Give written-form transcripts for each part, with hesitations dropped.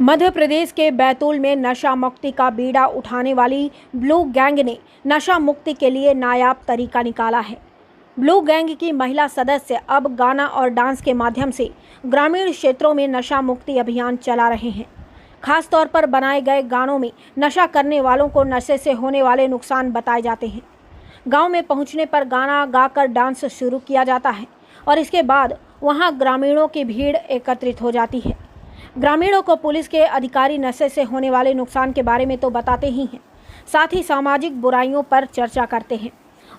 मध्य प्रदेश के बैतूल में नशा मुक्ति का बीड़ा उठाने वाली ब्लू गैंग ने नशा मुक्ति के लिए नायाब तरीका निकाला है। ब्लू गैंग की महिला सदस्य अब गाना और डांस के माध्यम से ग्रामीण क्षेत्रों में नशा मुक्ति अभियान चला रहे हैं। खास तौर पर बनाए गए गानों में नशा करने वालों को नशे से होने वाले नुकसान बताए जाते हैं। गांव में पहुंचने पर गाना गाकर डांस शुरू किया जाता है और इसके बाद वहां ग्रामीणों की भीड़ एकत्रित हो जाती है। ग्रामीणों को पुलिस के अधिकारी नशे से होने वाले नुकसान के बारे में तो बताते ही हैं, साथ ही सामाजिक बुराइयों पर चर्चा करते हैं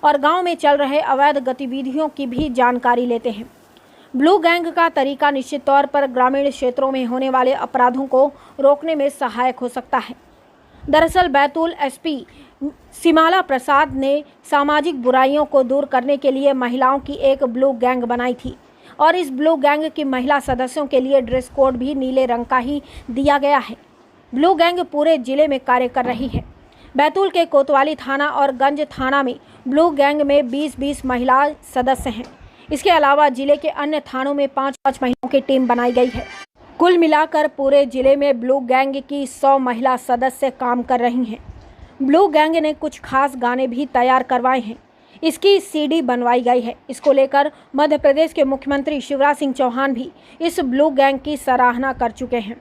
और गांव में चल रहे अवैध गतिविधियों की भी जानकारी लेते हैं। ब्लू गैंग का तरीका निश्चित तौर पर ग्रामीण क्षेत्रों में होने वाले अपराधों को रोकने में सहायक हो सकता है। दरअसल बैतूल एसपी सिमाला प्रसाद ने सामाजिक बुराइयों को दूर करने के लिए महिलाओं की एक ब्लू गैंग बनाई थी और इस ब्लू गैंग की महिला सदस्यों के लिए ड्रेस कोड भी नीले रंग का ही दिया गया है। ब्लू गैंग पूरे जिले में कार्य कर रही है। बैतूल के कोतवाली थाना और गंज थाना में ब्लू गैंग में 20-20 महिला सदस्य हैं। इसके अलावा जिले के अन्य थानों में 5-5 महिलाओं की टीम बनाई गई है। कुल मिलाकर पूरे जिले में ब्लू गैंग की 100 महिला सदस्य काम कर रही हैं। ब्लू गैंग ने कुछ खास गाने भी तैयार करवाए हैं। इसकी सीडी बनवाई गई है। इसको लेकर मध्य प्रदेश के मुख्यमंत्री शिवराज सिंह चौहान भी इस ब्लू गैंग की सराहना कर चुके हैं।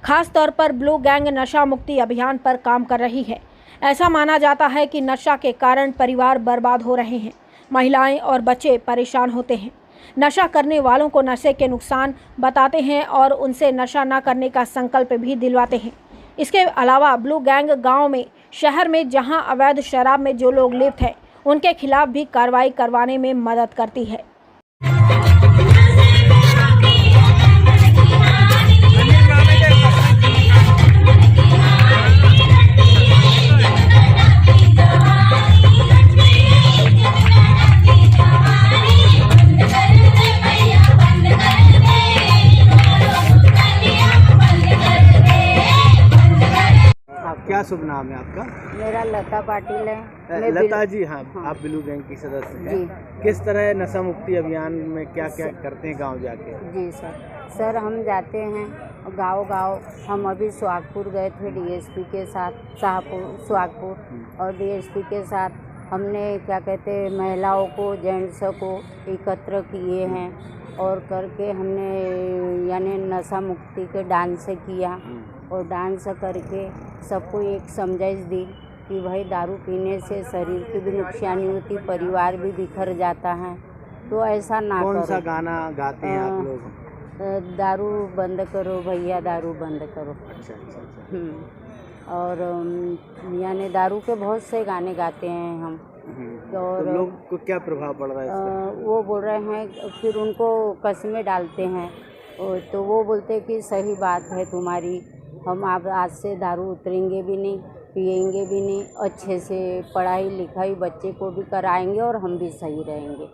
खास तौर पर ब्लू गैंग नशा मुक्ति अभियान पर काम कर रही है। ऐसा माना जाता है कि नशा के कारण परिवार बर्बाद हो रहे हैं, महिलाएं और बच्चे परेशान होते हैं। नशा करने वालों को नशे के नुकसान बताते हैं और उनसे नशा न करने का संकल्प भी दिलवाते हैं। इसके अलावा ब्लू गैंग गाँव में, शहर में जहाँ अवैध शराब में जो लोग लिप्त हैं उनके खिलाफ भी कार्रवाई करवाने में मदद करती है। क्या शुभ नाम है आपका? मेरा लता पाटिल है। लता जी, हाँ, आप ब्लू गैंग की सदस्य हैं। किस तरह नशा मुक्ति अभियान में क्या क्या करते हैं गांव जाके? जी सर, हम जाते हैं गांव। हम अभी सुहागपुर गए थे डीएसपी के साथ, सुहागपुर, और डीएसपी के साथ हमने क्या कहते हैं महिलाओं को, जेंट्स को एकत्र किए हैं और करके हमने यानी नशा मुक्ति के डांस किया और डांस करके सबको एक समझाइश दी कि भाई दारू पीने से शरीर की भी नुकसानी होती, परिवार भी बिखर जाता है, तो ऐसा ना करो। कौन सा गाना गाते हैं आप लोग? दारू बंद करो भैया, दारू बंद करो। अच्छा। और यानी दारू के बहुत से गाने गाते हैं हम। और तो लोग को क्या प्रभाव पड़ रहा है इसका? वो बोल रहे हैं, फिर उनको कस्में डालते हैं तो वो बोलते हैं कि सही बात है तुम्हारी, हम आप आज से दारू उतरेंगे भी नहीं, पिएंगे भी नहीं, अच्छे से पढ़ाई लिखाई बच्चे को भी कराएंगे और हम भी सही रहेंगे।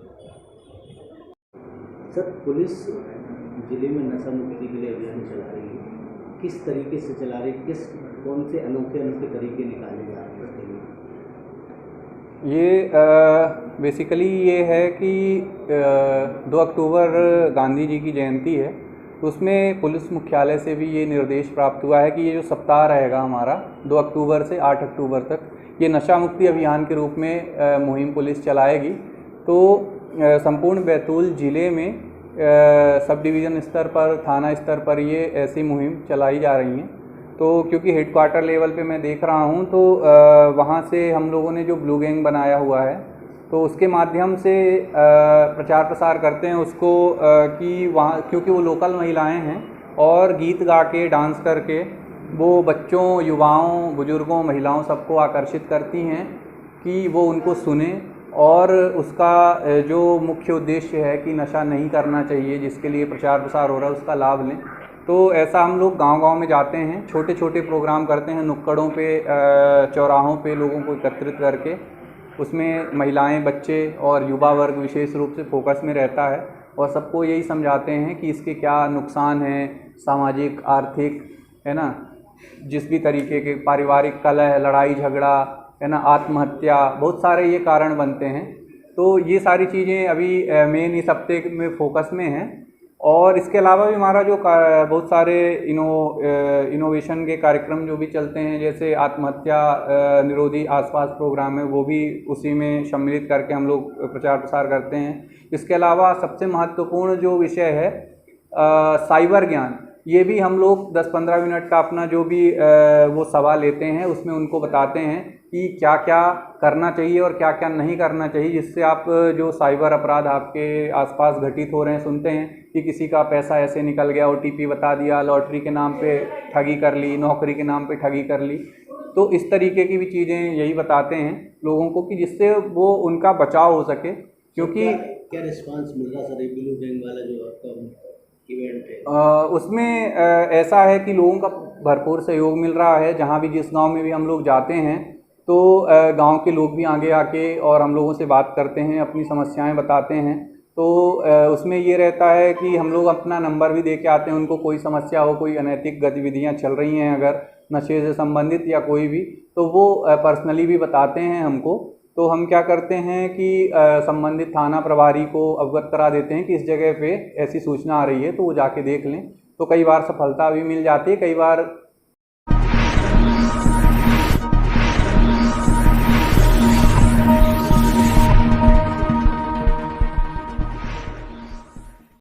सर, पुलिस जिले में नशा मुक्ति के लिए अभियान चला रही है, किस तरीके से चला रही है, कौन से अनोखे तरीके निकाले जा रहे हैं? ये बेसिकली ये है कि 2 अक्टूबर गांधी जी की जयंती है, उसमें पुलिस मुख्यालय से भी ये निर्देश प्राप्त हुआ है कि ये जो सप्ताह रहेगा हमारा 2 अक्टूबर से 8 अक्टूबर तक, ये नशा मुक्ति अभियान के रूप में मुहिम पुलिस चलाएगी। तो संपूर्ण बैतूल ज़िले में सब डिवीज़न स्तर पर, थाना स्तर पर ये ऐसी मुहिम चलाई जा रही हैं। तो क्योंकि हेडक्वार्टर लेवल पे मैं देख रहा हूँ तो वहाँ से हम लोगों ने जो ब्लू गैंग बनाया हुआ है तो उसके माध्यम से प्रचार प्रसार करते हैं उसको कि वहाँ, क्योंकि वो लोकल महिलाएं हैं और गीत गा के, डांस करके वो बच्चों, युवाओं, बुजुर्गों, महिलाओं सबको आकर्षित करती हैं कि वो उनको सुने और उसका जो मुख्य उद्देश्य है कि नशा नहीं करना चाहिए, जिसके लिए प्रचार प्रसार हो रहा है, उसका लाभ लें। तो ऐसा हम लोग गांव-गांव में जाते हैं, छोटे छोटे प्रोग्राम करते हैं, नुक्कड़ों पे, चौराहों पे लोगों को एकत्रित करके, उसमें महिलाएं, बच्चे और युवा वर्ग विशेष रूप से फोकस में रहता है और सबको यही समझाते हैं कि इसके क्या नुकसान हैं, सामाजिक, आर्थिक, है ना, जिस भी तरीके के पारिवारिक कलह, लड़ाई झगड़ा, है ना, आत्महत्या, बहुत सारे ये कारण बनते हैं। तो ये सारी चीज़ें अभी मेन इस हफ्ते में फोकस में हैं और इसके अलावा भी हमारा जो बहुत सारे इनोवेशन के कार्यक्रम जो भी चलते हैं, जैसे आत्महत्या निरोधी आसपास प्रोग्राम है, वो भी उसी में सम्मिलित करके हम लोग प्रचार प्रसार करते हैं। इसके अलावा सबसे महत्वपूर्ण जो विषय है साइबर ज्ञान, ये भी हम लोग 10-15 मिनट का अपना जो भी वो सवाल लेते हैं, उसमें उनको बताते हैं कि क्या क्या करना चाहिए और क्या क्या नहीं करना चाहिए, जिससे आप जो साइबर अपराध आपके आसपास घटित हो रहे हैं, सुनते हैं कि किसी का पैसा ऐसे निकल गया, OTP बता दिया, लॉटरी के नाम पे ठगी कर ली, नौकरी के नाम पे ठगी कर ली, तो इस तरीके की भी चीज़ें यही बताते हैं लोगों को कि जिससे वो उनका बचाव हो सके। क्योंकि क्या रिस्पांस मिल रहा सर ब्लू गैंग वाला जो आपका इवेंट है? उसमें ऐसा है कि लोगों का भरपूर सहयोग मिल रहा है। जहाँ भी जिस गांव में भी हम लोग जाते हैं तो गांव के लोग भी आगे आके और हम लोगों से बात करते हैं, अपनी समस्याएं बताते हैं। तो उसमें ये रहता है कि हम लोग अपना नंबर भी दे के आते हैं, उनको कोई समस्या हो, कोई अनैतिक गतिविधियां चल रही हैं अगर नशे से संबंधित या कोई भी, तो वो पर्सनली भी बताते हैं हमको। तो हम क्या करते हैं कि संबंधित थाना प्रभारी को अवगत करा देते हैं कि इस जगह पे ऐसी सूचना आ रही है, तो वो जाके देख लें। तो कई बार सफलता भी मिल जाती है, कई बार